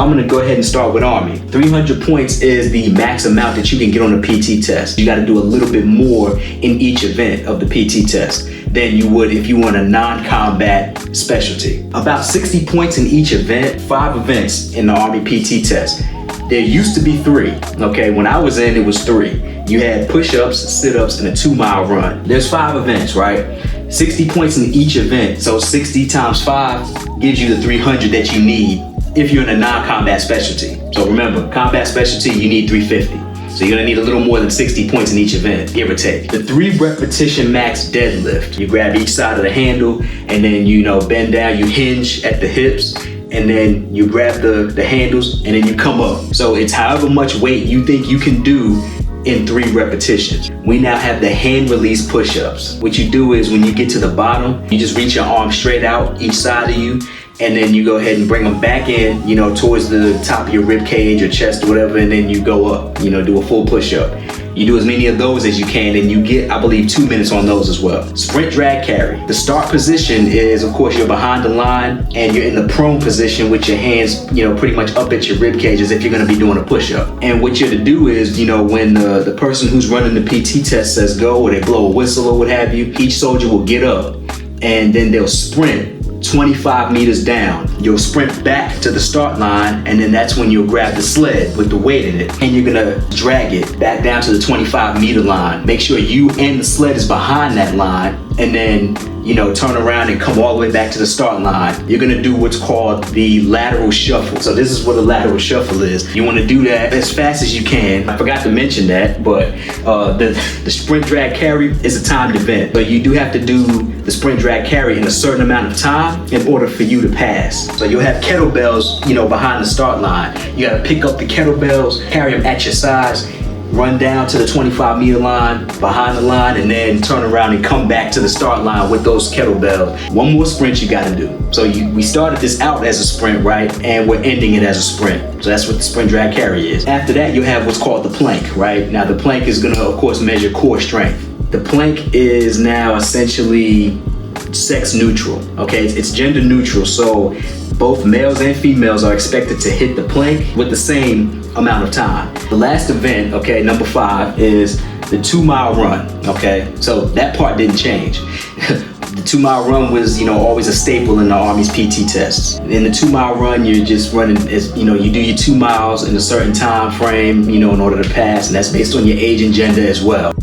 I'm gonna go ahead and start with Army. 300 points is the max amount that you can get on a PT test. You gotta do a little bit more in each event of the PT test than you would if you were in a non-combat specialty. About 60 points in each event, 5 events in the Army PT test. There used to be 3, okay? When I was in, it was 3. You had push-ups, sit-ups, and a 2-mile run. There's 5 events, right? 60 points in each event, so 60 times 5 gives you the 300 that you need if you're in a non-combat specialty. So remember, combat specialty, you need 350. So you're gonna need a little more than 60 points in each event, give or take. The 3 repetition max deadlift. You grab each side of the handle and then bend down, you hinge at the hips, and then you grab the handles and then you come up. So it's however much weight you think you can do in 3 repetitions. We now have the hand release push-ups. What you do is when you get to the bottom, you just reach your arm straight out each side of you, and then you go ahead and bring them back in, towards the top of your rib cage or chest or whatever, and then you go up, do a full push-up. You do as many of those as you can, and you get, I believe, 2 minutes on those as well. Sprint drag carry. The start position is, of course, you're behind the line and you're in the prone position with your hands, pretty much up at your rib cage as if you're gonna be doing a push-up. And what you're to do is, when the person who's running the PT test says go, or they blow a whistle or what have you, each soldier will get up and then they'll sprint 25 meters down. You'll sprint back to the start line, and then that's when you'll grab the sled with the weight in it, and you're gonna drag it back down to the 25-meter line. Make sure you and the sled is behind that line, and then turn around and come all the way back to the start line. You're gonna do what's called the lateral shuffle. So this is what a lateral shuffle is. You wanna do that as fast as you can. I forgot to mention that, but the sprint drag carry is a timed event. But you do have to do the sprint drag carry in a certain amount of time in order for you to pass. So you'll have kettlebells, behind the start line. You gotta pick up the kettlebells, carry them at your sides, run down to the 25-meter line, behind the line, and then turn around and come back to the start line with those kettlebells. One more sprint you gotta do. So we started this out as a sprint, right? And we're ending it as a sprint. So that's what the sprint drag carry is. After that, you have what's called the plank, right? Now the plank is gonna, of course, measure core strength. The plank is now essentially sex neutral, okay? It's gender neutral, so both males and females are expected to hit the plank with the same amount of time. The last event, okay, number 5, is the 2-mile run, okay? So that part didn't change. The 2-mile run was, always a staple in the Army's PT tests. In the 2-mile run, you're just running, you do your 2 miles in a certain time frame, in order to pass, and that's based on your age and gender as well.